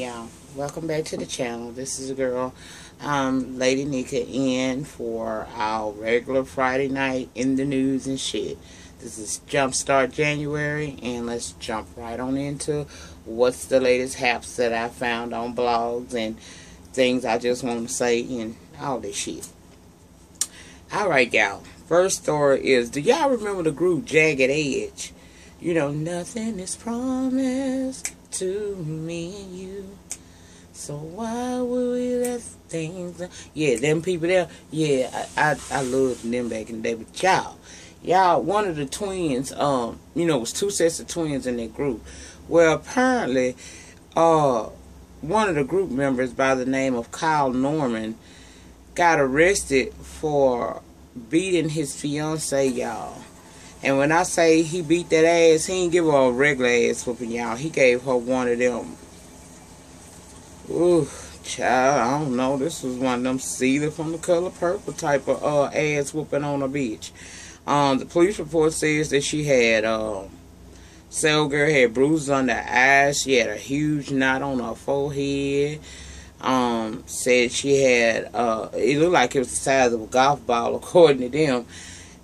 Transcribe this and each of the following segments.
y'all, welcome back to the channel. This is a girl, Lady Nika, in for our regular Friday night in the news and shit. This is Jumpstart January, and let's jump right on into what's the latest haps that I found on blogs and things I just want to say and all this shit. Alright, y'all, first story is, do y'all remember the group Jagged Edge? You know, nothing is promised to me and you, so why would we let things... Yeah, them people there, yeah, I loved them back in the day. But y'all, one of the twins, you know, it was two sets of twins in that group. Well, apparently, one of the group members by the name of Kyle Norman got arrested for beating his fiance, y'all. And when I say he beat that ass, he didn't give her a regular ass whooping, y'all. He gave her one of them. Ooh, child, I don't know. This was one of them Cedar from the Color Purple type of ass whooping on a bitch. The police report says that she had, cell girl had bruises on the eyes. She had a huge knot on her forehead. Said she had, it looked like it was the size of a golf ball, according to them.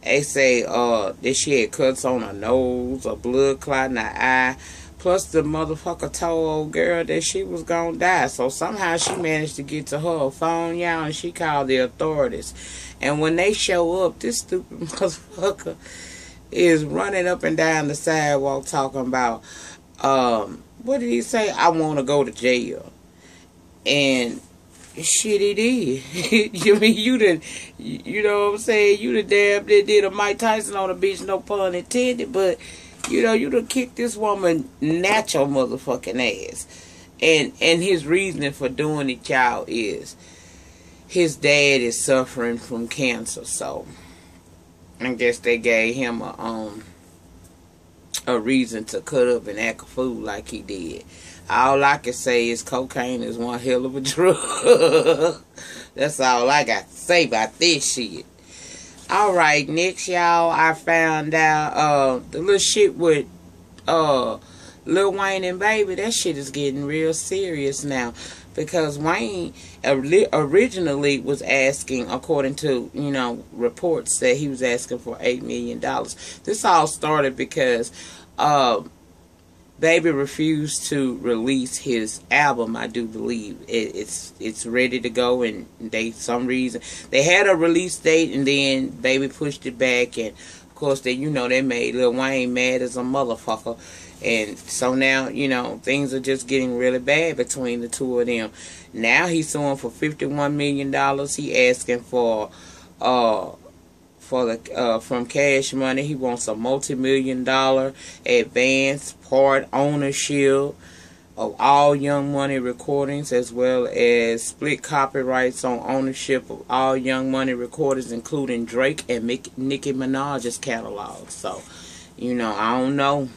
They say that she had cuts on her nose, a blood clot in her eye. Plus the motherfucker told old girl that she was gonna die. So somehow she managed to get to her phone, y'all, and she called the authorities. And when they show up, this stupid motherfucker is running up and down the sidewalk talking about, what did he say? I want to go to jail. And shit, he did. You mean, you know what I'm saying? You the damn that did a Mike Tyson on a bitch, no pun intended. But, you know, you done kicked this woman natural motherfucking ass. And his reasoning for doing it, y'all, is his dad is suffering from cancer. So, I guess they gave him a reason to cut up and act a fool like he did. All I can say is cocaine is one hell of a drug. That's all I got to say about this shit. Alright, next, y'all, I found out the little shit with Lil Wayne and Baby. That shit is getting real serious now. Because Wayne originally was asking, according to, you know, reports, that he was asking for $8 million. This all started because Baby refused to release his album. I do believe it's ready to go, and some reason they had a release date, and then Baby pushed it back, and of course they made Lil Wayne mad as a motherfucker, and so now, you know, things are just getting really bad between the two of them. Now he's suing for $51 million. He asking for from Cash Money. He wants a multi-million-dollar advance part ownership of all Young Money recordings, as well as split copyrights on ownership of all Young Money recordings, including Drake and Nicki Minaj's catalog. So, you know, I don't know.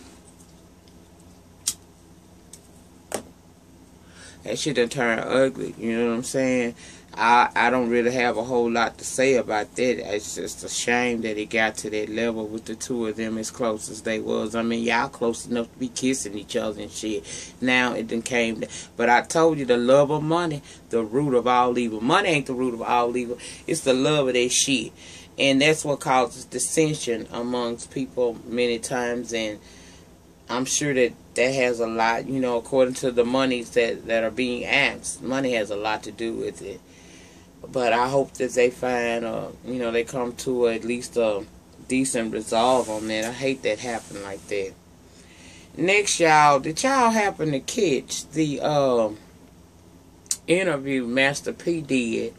That shit done turned ugly, you know what I'm saying? I don't really have a whole lot to say about that. It's just a shame that it got to that level with the two of them as close as they was. I mean, y'all close enough to be kissing each other and shit. Now it done came to... But I told you, the love of money, the root of all evil. Money ain't the root of all evil. It's the love of that shit. And that's what causes dissension amongst people many times. And I'm sure that has a lot, you know, according to the monies that are being asked. Money has a lot to do with it. But I hope that they find, you know, they come to at least a decent resolve on that. I hate that happen like that. Next, y'all, did y'all happen to catch the interview Master P did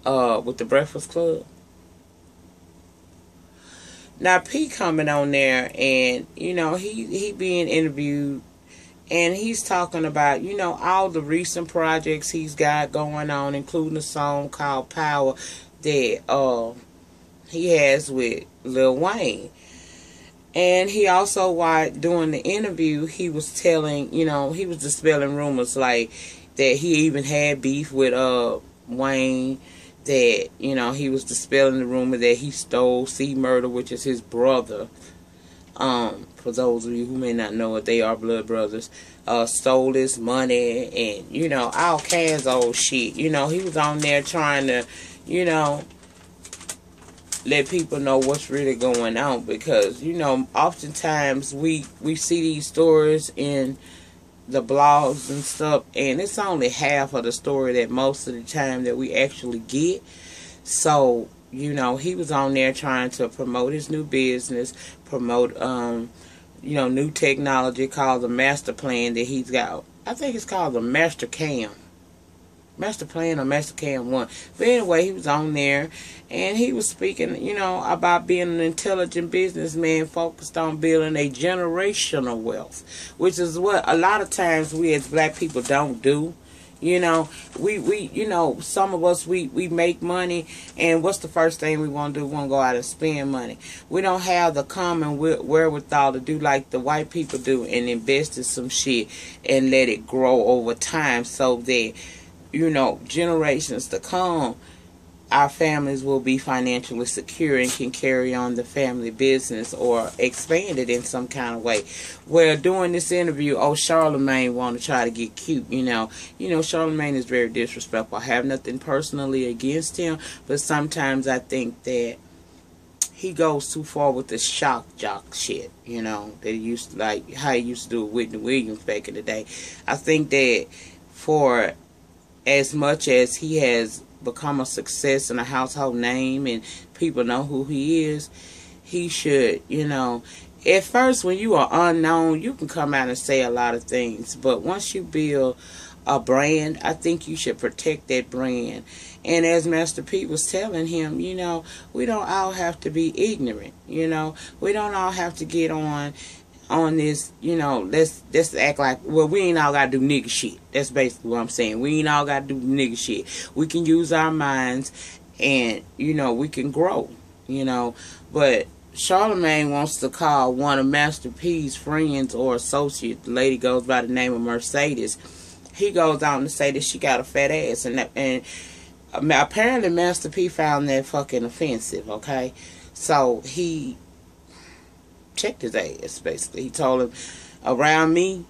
with the Breakfast Club? Now, P coming on there, and, you know, he being interviewed, and he's talking about, you know, all the recent projects he's got going on, including a song called Power that he has with Lil Wayne. And he also, while doing the interview, he was telling, you know, he was dispelling rumors like that he even had beef with Wayne, that, you know, he was dispelling the rumor that he stole C Murder, which is his brother. For those of you who may not know it, they are blood brothers. stole his money, and, you know, all kinds of old shit. You know, he was on there trying to, you know, let people know what's really going on, because, you know, oftentimes we see these stories in the blogs and stuff, and it's only half of the story that most of the time that we actually get. So, you know, he was on there trying to promote his new business, promote you know, new technology called the master plan that he's got. I think it's called the master plan or master cam 1. But anyway, he was on there and he was speaking, you know, about being an intelligent businessman focused on building a generational wealth, which is what a lot of times we as black people don't do. You know, we you know, some of us, we make money, and what's the first thing we want to do? We want to go out and spend money. We don't have the common wherewithal to do like the white people do and invest in some shit and let it grow over time, so that, you know, generations to come, our families will be financially secure and can carry on the family business or expand it in some kind of way. Well, during this interview, Charlemagne wanted to try to get cute, you know. You know, Charlemagne is very disrespectful. I have nothing personally against him, but sometimes I think that he goes too far with the shock jock shit, you know, that he used to, like how he used to do with Whitney Williams back in the day. I think that for as much as he has become a success and a household name and people know who he is, he should, you know, at first when you are unknown, you can come out and say a lot of things, but once you build a brand, I think you should protect that brand. And as Master P was telling him, you know, we don't all have to be ignorant, you know, we don't all have to get on this, you know, let's act like, well, we ain't all gotta do nigga shit. That's basically what I'm saying. We ain't all gotta do nigga shit. We can use our minds and, you know, we can grow, you know. But Charlemagne wants to call one of Master P's friends or associates, the lady goes by the name of Mercedes. He goes on to say that she got a fat ass, and apparently Master P found that fucking offensive, okay? So he checked his ass, basically. He told him, around me,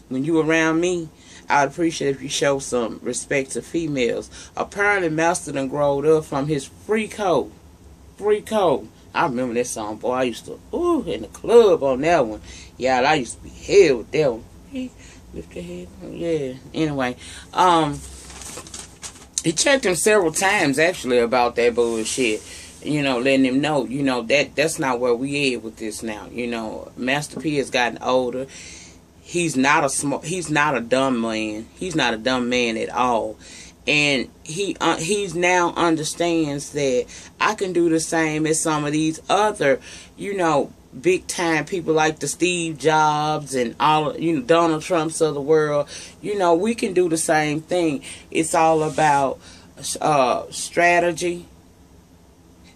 when you around me, I'd appreciate if you show some respect to females. Apparently Master done growed up from his free code. I remember that song, boy. I used to, in the club on that one. Yeah, I used to be hell with that one. Lift your head. Yeah. Anyway, he checked him several times, actually, about that bullshit. You know, letting him know, you know, that's not where we at with this now. You know, Master P has gotten older. He's not a dumb man. He's not a dumb man at all. And he's now understands that I can do the same as some of these other, you know, big time people like the Steve Jobs and all, you know, Donald Trumps of the world. You know, we can do the same thing. It's all about strategy.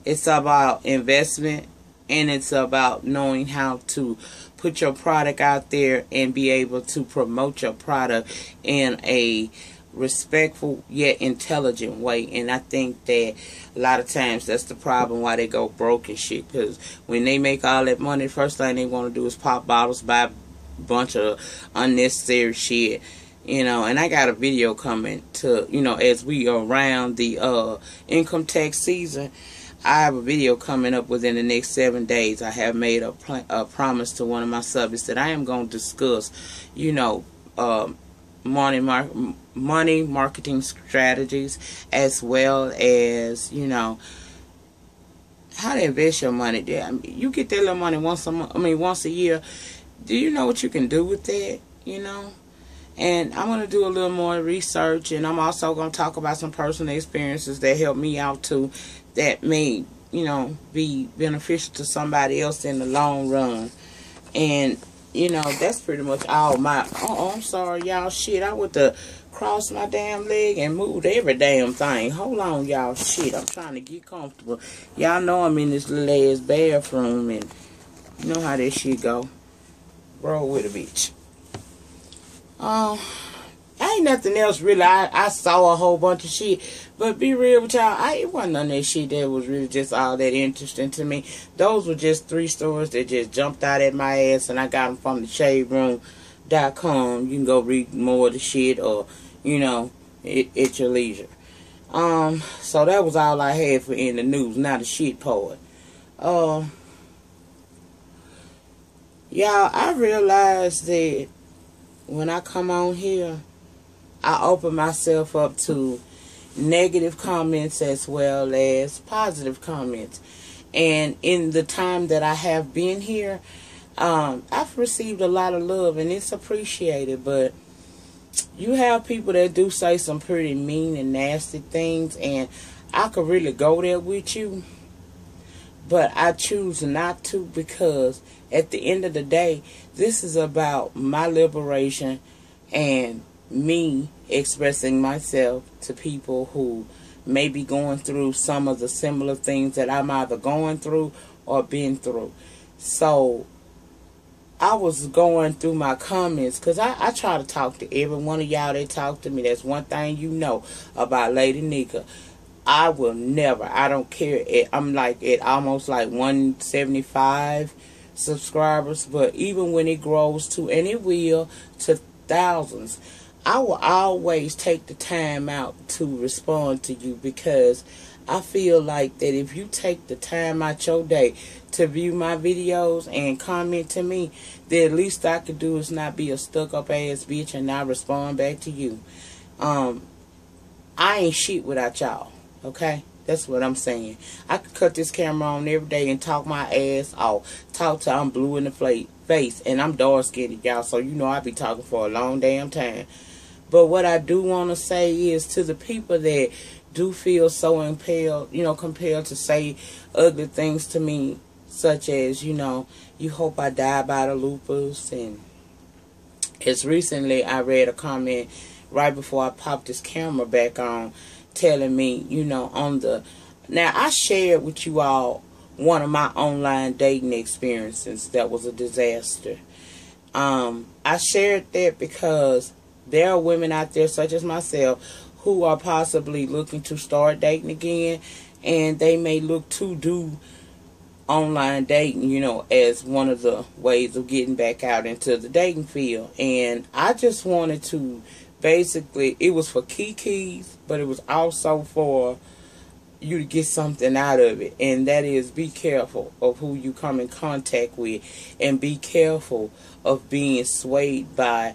It's about investment, and it's about knowing how to put your product out there and be able to promote your product in a respectful yet intelligent way. And I think that a lot of times that's the problem why they go broke and shit, because when they make all that money, the first thing they want to do is pop bottles, buy a bunch of unnecessary shit. You know, and I got a video coming to, you know, as we are around the income tax season. I have a video coming up within the next 7 days. I have made a promise to one of my subjects that I am going to discuss, you know, money marketing strategies, as well as, you know, how to invest your money. I mean, you get that little money once a year. Do you know what you can do with that? You know. And I'm going to do a little more research, and I'm also going to talk about some personal experiences that helped me out too, that may, you know, be beneficial to somebody else in the long run. And, you know, that's pretty much all my, I'm sorry, y'all, shit, I went to cross my damn leg and moved every damn thing. Hold on, y'all, shit, I'm trying to get comfortable. Y'all know I'm in this little ass bathroom, and you know how that shit go. Roll with a bitch. Ain't nothing else really. I saw a whole bunch of shit, but be real with y'all, it wasn't none of that shit that was really just all that interesting to me. Those were just 3 stories that just jumped out at my ass, and I got them from the shade room You can go read more of the shit, or, you know, at your leisure. So that was all I had for in the news. Now the shit part. Y'all, I realized that when I come on here, I open myself up to negative comments as well as positive comments. And in the time that I have been here, I've received a lot of love, and it's appreciated. But you have people that do say some pretty mean and nasty things, and I could really go there with you, but I choose not to, because at the end of the day, this is about my liberation and me expressing myself to people who may be going through some of the similar things that I'm either going through or been through. So I was going through my comments, because I try to talk to every one of y'all that talk to me. That's one thing you know about Lady Nika. I will never, I don't care. I'm like at almost like 175 subscribers, but even when it grows to, and it will, to thousands, I will always take the time out to respond to you, because I feel like that if you take the time out your day to view my videos and comment to me, the least I could do is not be a stuck-up ass bitch and not respond back to you. I ain't shit without y'all, okay? That's what I'm saying. I could cut this camera on every day and talk my ass off. Talk till I'm blue in the face, and I'm dark-skinned, y'all, so you know I be talking for a long damn time. But what I do want to say is, to the people that do feel so impelled, compelled to say ugly things to me, such as, you hope I die by the lupus. And as recently I read a comment right before I popped this camera back on, telling me, now I shared with you all one of my online dating experiences that was a disaster. I shared that because there are women out there, such as myself, who are possibly looking to start dating again, and they may look to do online dating, as one of the ways of getting back out into the dating field. And I just wanted to, basically, it was for kikis, but it was also for you to get something out of it, and that is, be careful of who you come in contact with, and be careful of being swayed by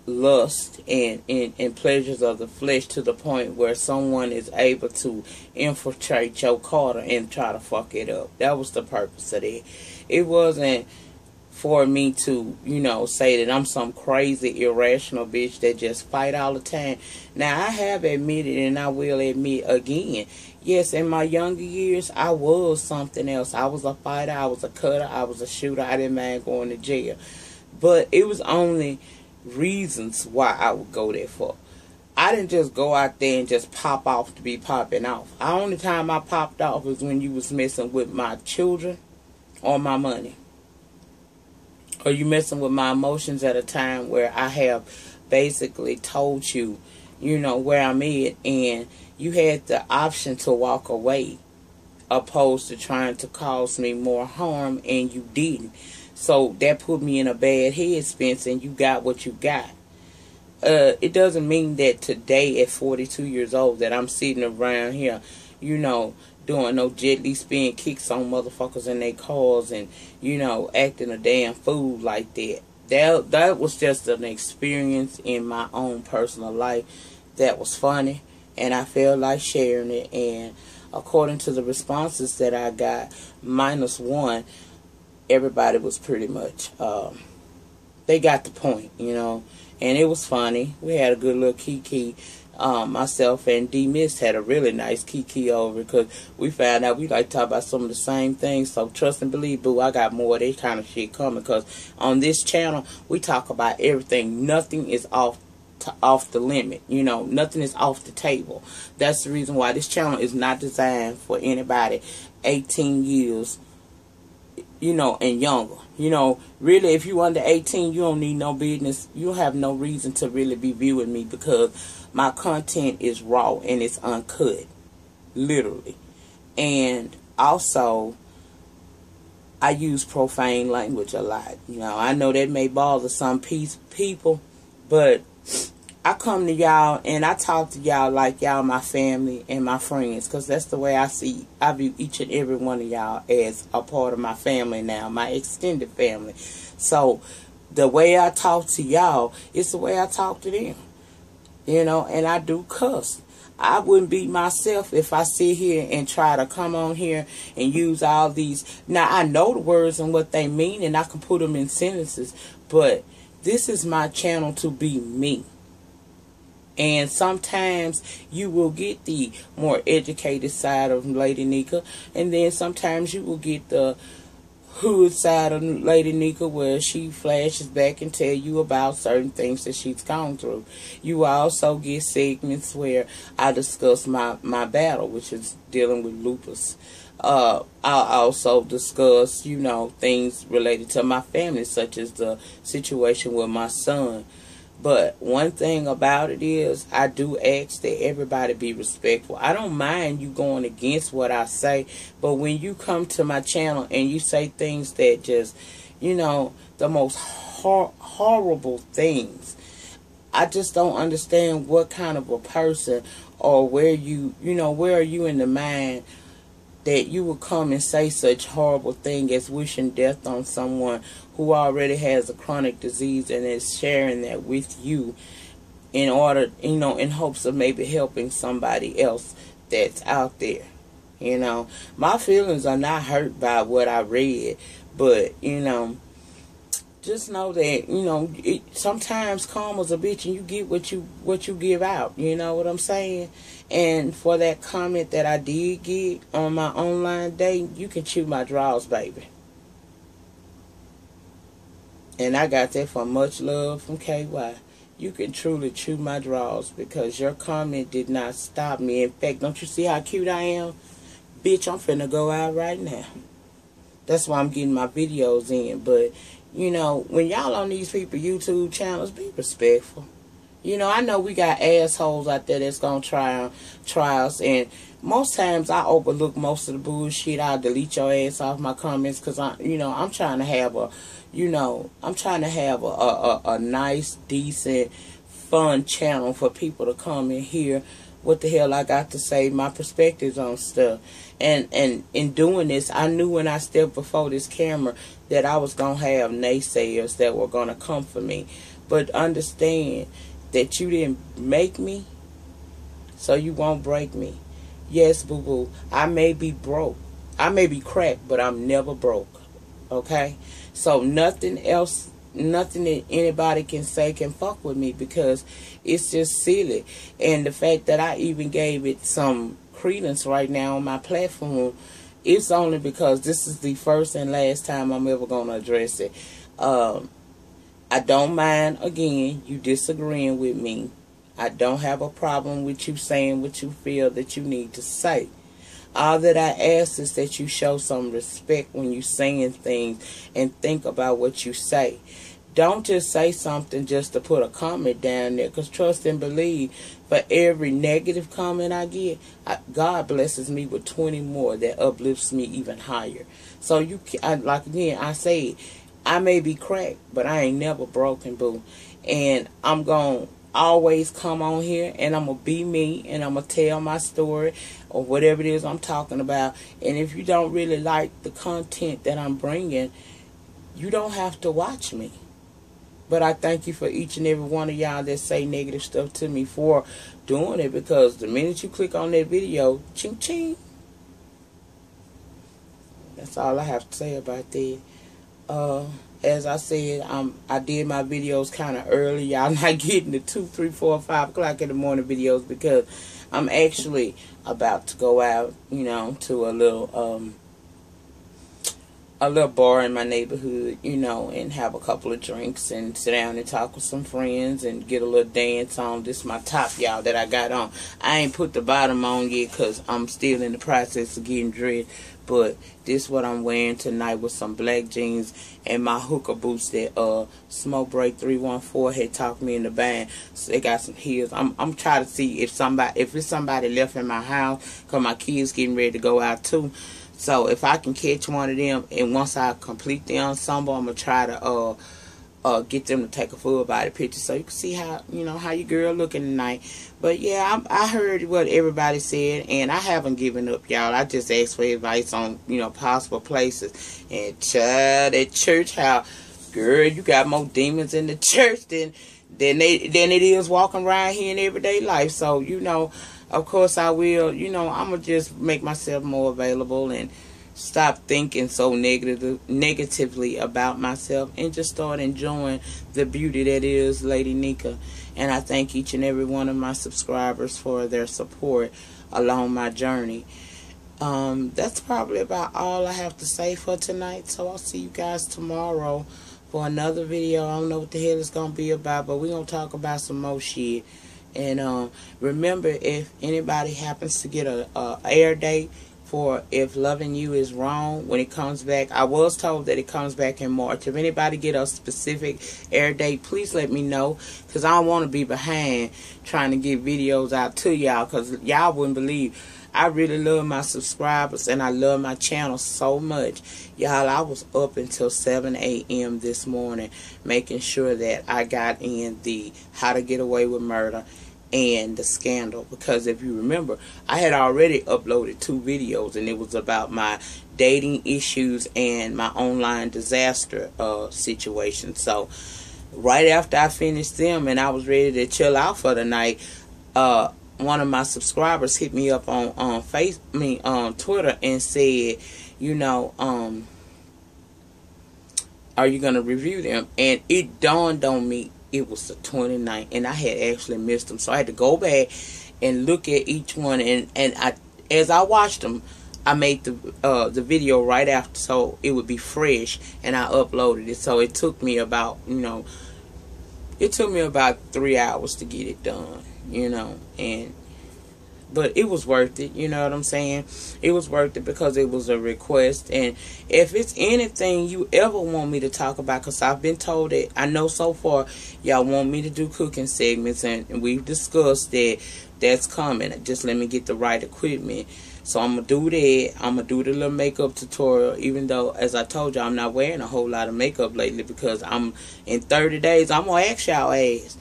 lust and pleasures of the flesh, to the point where someone is able to infiltrate your Carter and try to fuck it up. That was the purpose of it. It wasn't for me to, say that I'm some crazy, irrational bitch that just fight all the time. Now, I have admitted, and I will admit again, yes, in my younger years, I was something else. I was a fighter, I was a cutter, I was a shooter. I didn't mind going to jail. But it was only reasons why I would go there for. I didn't just go out there and just pop off to be popping off. The only time I popped off was when you was messing with my children or my money, or you messing with my emotions at a time where I have basically told you, where I'm at, and you had the option to walk away, opposed to trying to cause me more harm, and you didn't. So that put me in a bad headspace, and you got what you got. It doesn't mean that today at 42 years old that I'm sitting around here, doing no gently spin kicks on motherfuckers in their cars and, acting a damn fool like that. That was just an experience in my own personal life that was funny, and I felt like sharing it. And according to the responses that I got, -1, everybody was pretty much, they got the point, and it was funny. We had a good little kiki. Myself and D-Mist had a really nice kiki over, because we found out we like to talk about some of the same things. So trust and believe, boo, I got more of that kind of shit coming, because on this channel, we talk about everything. Nothing is off the limit, nothing is off the table. That's the reason why this channel is not designed for anybody 18 years and younger. Really, if you under 18, you don't need no business. You have no reason to really be viewing me, because my content is raw and it's uncut, literally. And also, I use profane language a lot. You know, I know that may bother some people, but I come to y'all and I talk to y'all like y'all my family and my friends, because that's the way I view each and every one of y'all as a part of my family now, my extended family. So the way I talk to y'all is the way I talk to them. You know, and I do cuss. I wouldn't be myself if I sit here and try to come on here and use all these. Now, I know the words and what they mean, and I can put them in sentences, but this is my channel to be me. And sometimes you will get the more educated side of Lady Nika, and then sometimes you will get the hood side of Lady Nika, where she flashes back and tell you about certain things that she's gone through. You also get segments where I discuss my battle, which is dealing with lupus. I'll also discuss, you know, things related to my family, such as the situation with my son. But one thing about it is, I do ask that everybody be respectful. I don't mind you going against what I say, but when you come to my channel and you say things that just, you know, the most horrible things, I just don't understand what kind of a person, or where you know, where are you in the mind that you would come and say such horrible thing as wishing death on someone who already has a chronic disease and is sharing that with you in order, you know, in hopes of maybe helping somebody else that's out there. You know, my feelings are not hurt by what I read, but, you know, just know that, you know, sometimes karma's a bitch and you get what you give out. You know what I'm saying? And for that comment that I did get on my online date, you can chew my drawers, baby. And I got that from Much Love from KY. You can truly chew my drawers, because your comment did not stop me. In fact, don't you see how cute I am? Bitch, I'm finna go out right now. That's why I'm getting my videos in. But, you know, when y'all on these people YouTube channels, be respectful. You know, I know we got assholes out there that's going to try us. And most times I overlook most of the bullshit. I'll delete your ass off my comments, because, I'm trying to have a nice, decent, fun channel for people to come and hear what the hell I got to say, my perspectives on stuff. And in doing this, I knew when I stepped before this camera that I was going to have naysayers that were going to come for me. But understand that you didn't make me, so you won't break me. Yes, boo-boo, I may be broke. I may be cracked, but I'm never broke. Okay? So nothing that anybody can say can fuck with me, because it's just silly. And the fact that I even gave it some credence right now on my platform, it's only because this is the first and last time I'm ever going to address it. I don't mind, again, you disagreeing with me. I don't have a problem with you saying what you feel that you need to say. All that I ask is that you show some respect when you're saying things and think about what you say. Don't just say something just to put a comment down there, because trust and believe, for every negative comment I get, God blesses me with 20 more that uplifts me even higher. So I say, I may be cracked, but I ain't never broken, boo. And I'm going to always come on here, and I'm going to be me, and I'm going to tell my story or whatever it is I'm talking about. And if you don't really like the content that I'm bringing, you don't have to watch me. But I thank you for each and every one of y'all that say negative stuff to me for doing it, because the minute you click on that video, ching ching. That's all I have to say about that. As I said, I did my videos kind of early. Y'all not getting the 2, 3, 4, 5 o'clock in the morning videos, because I'm actually about to go out, you know, to a little bar in my neighborhood, you know, and have a couple of drinks and sit down and talk with some friends and get a little dance on. This is my top, y'all, that I got on. I ain't put the bottom on yet, because I'm still in the process of getting dressed. But this is what I'm wearing tonight, with some black jeans and my hooker boots that Smoke Break 314 had talked me into buying. So they got some heels. I'm trying to see if it's somebody left in my house, because my kids getting ready to go out too. So if I can catch one of them, and once I complete the ensemble, I'm gonna try to get them to take a full body picture so you can see how, you know, how your girl looking tonight. But yeah, I heard what everybody said, and I haven't given up, y'all. I just asked for advice on, you know, possible places. And child, at church house, girl, you got more demons in the church than it is walking around here in everyday life. So, you know, of course I will, you know, I'm gonna just make myself more available and stop thinking so negatively about myself and just start enjoying the beauty that is Lady Nika. And I thank each and every one of my subscribers for their support along my journey. That's probably about all I have to say for tonight. So I'll see you guys tomorrow for another video. I don't know what the hell it's gonna be about, but we're gonna talk about some more shit. And remember, if anybody happens to get a air date for If Loving You Is Wrong when it comes back, I was told that it comes back in March. If anybody get a specific air date, please let me know, because I don't want to be behind trying to get videos out to y'all, because y'all wouldn't believe, I really love my subscribers and I love my channel so much. Y'all, I was up until 7 a.m. this morning making sure that I got in the How to Get Away with Murder and the Scandal, because if you remember, I had already uploaded 2 videos, and it was about my dating issues and my online disaster situation. So right after I finished them and I was ready to chill out for the night, one of my subscribers hit me up on Twitter and said, you know, are you gonna review them? And it dawned on me it was the 29th, and I had actually missed them, so I had to go back and look at each one, and as I watched them, I made the video right after, so it would be fresh, and I uploaded it. So it took me about, you know, it took me about 3 hours to get it done, you know, but it was worth it, you know what I'm saying? It was worth it because it was a request. And if it's anything you ever want me to talk about, because I've been told that, I know so far y'all want me to do cooking segments, and we've discussed that that's coming. Just let me get the right equipment. So I'm going to do that. I'm going to do the little makeup tutorial, even though, as I told you, I'm not wearing a whole lot of makeup lately, because I'm in 30 days, I'm going to ask y'all ass.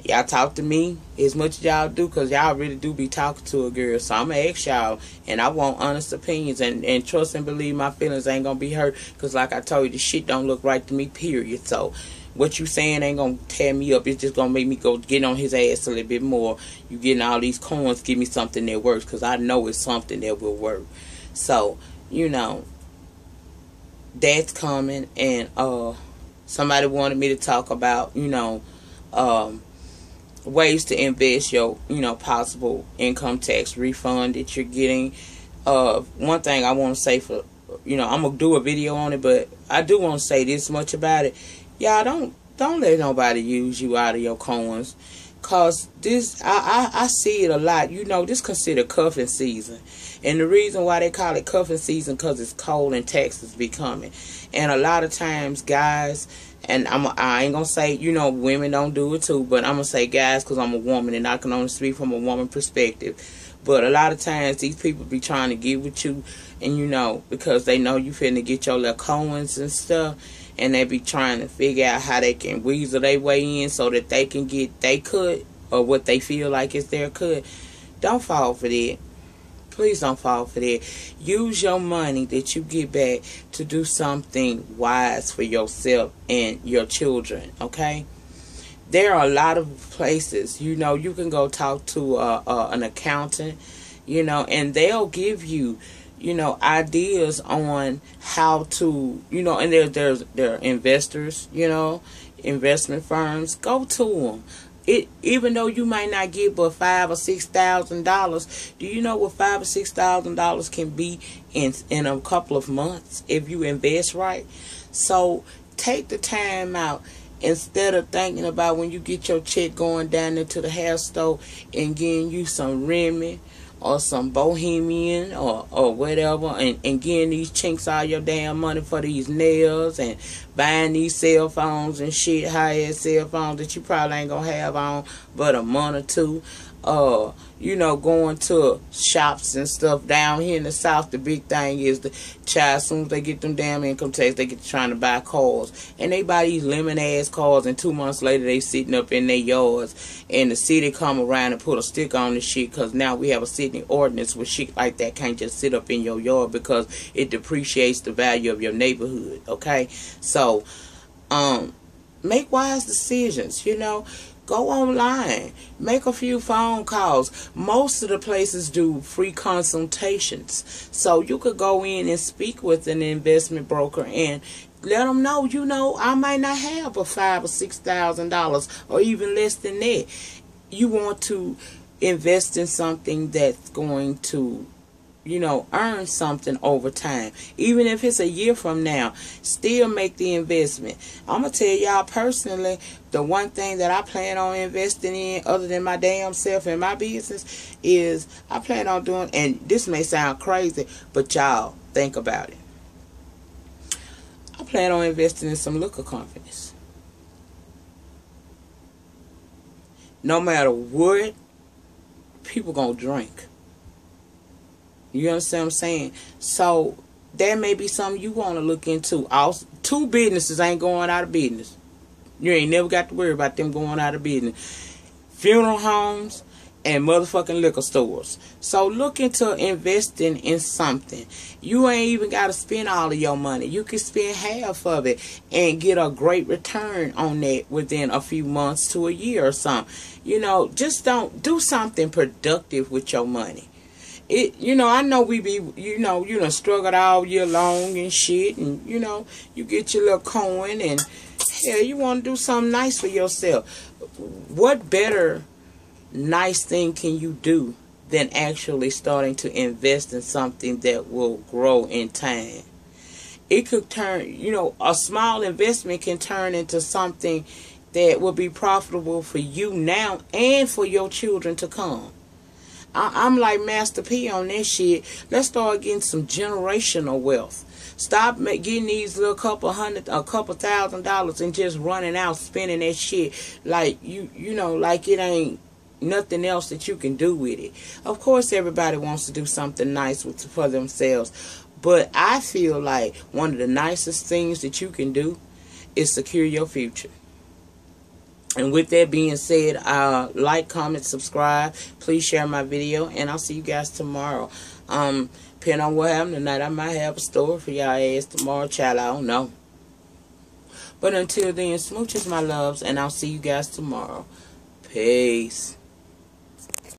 Y'all talk to me as much as y'all do, because y'all really do be talking to a girl. So I'm going to ask y'all, and I want honest opinions, and trust and believe my feelings ain't going to be hurt, because like I told you, the shit don't look right to me, period. So what you saying ain't going to tear me up. It's just going to make me go get on his ass a little bit more. You getting all these coins, give me something that works, because I know it's something that will work. So, you know, that's coming. And somebody wanted me to talk about, you know, ways to invest your, you know, possible income tax refund that you're getting. One thing I want to say, for, you know, I'm gonna do a video on it, but I do want to say this much about it. Y'all, don't let nobody use you out of your coins, cause this, I see it a lot. You know, this considered cuffing season, and the reason why they call it cuffing season, because it's cold and taxes be coming, and a lot of times guys, and I ain't gonna say, you know, women don't do it too, but I'm gonna say guys, because I'm a woman and I can only speak from a woman perspective. But a lot of times these people be trying to get with you, and you know, because they know you finna get your little coins and stuff, and they be trying to figure out how they can weasel their way in so that they can get they cut, or what they feel like is their cut. Don't fall for that. Please don't fall for that. Use your money that you get back to do something wise for yourself and your children, okay? There are a lot of places, you know, you can go talk to an accountant, you know, and they'll give you, you know, ideas on how to, you know, and there are investors, you know, investment firms. Go to them. Even though you might not get but $5,000 or $6,000, do you know what $5,000 or $6,000 can be in a couple of months if you invest right? So take the time out, instead of thinking about when you get your check going down into the hair store and getting you some Remy or some Bohemian or whatever, and getting these chinks all your damn money for these nails and buying these cell phones and shit, high-end cell phones that you probably ain't gonna have on but a month or two. You know, going to shops and stuff down here in the South. The big thing is the child, as soon as they get them damn income tax, they get to trying to buy cars, and they buy these lemon ass cars, and 2 months later they sitting up in their yards, and the city come around and put a stick on the shit, because now we have a city ordinance with shit like that can't just sit up in your yard because it depreciates the value of your neighborhood. Okay, so make wise decisions. You know, go online, make a few phone calls. Most of the places do free consultations, so you could go in and speak with an investment broker and let them know, you know, I might not have a $5,000 or $6,000 or even less than that. You want to invest in something that's going to, you know, earn something over time. Even if it's a year from now, still make the investment. I'm going to tell y'all personally, the one thing that I plan on investing in other than my damn self and my business is I plan on doing, and this may sound crazy, but y'all think about it. I plan on investing in some liquor companies. No matter what, people gonna drink. You understand what I'm saying? So that may be something you want to look into. Also, 2 businesses ain't going out of business. You ain't never got to worry about them going out of business. Funeral homes and motherfucking liquor stores. So look into investing in something. You ain't even got to spend all of your money. You can spend half of it and get a great return on that within a few months to a year or something. You know, just don't do something productive with your money. You know, I know we be, you done struggled all year long and shit, and, you know, you get your little coin, and, hell, you want to do something nice for yourself. What better nice thing can you do than actually starting to invest in something that will grow in time? It could turn, you know, a small investment can turn into something that will be profitable for you now and for your children to come. I'm like Master P on this shit. Let's start getting some generational wealth. Stop getting these little couple $1,000 and just running out spending that shit like you know, like it ain't nothing else that you can do with it. Of course, everybody wants to do something nice for themselves, but I feel like one of the nicest things that you can do is secure your future. And with that being said, like, comment, subscribe. Please share my video, and I'll see you guys tomorrow. Depending on what happened tonight, I might have a story for y'all ass tomorrow, child. I don't know. But until then, smooches, my loves, and I'll see you guys tomorrow. Peace.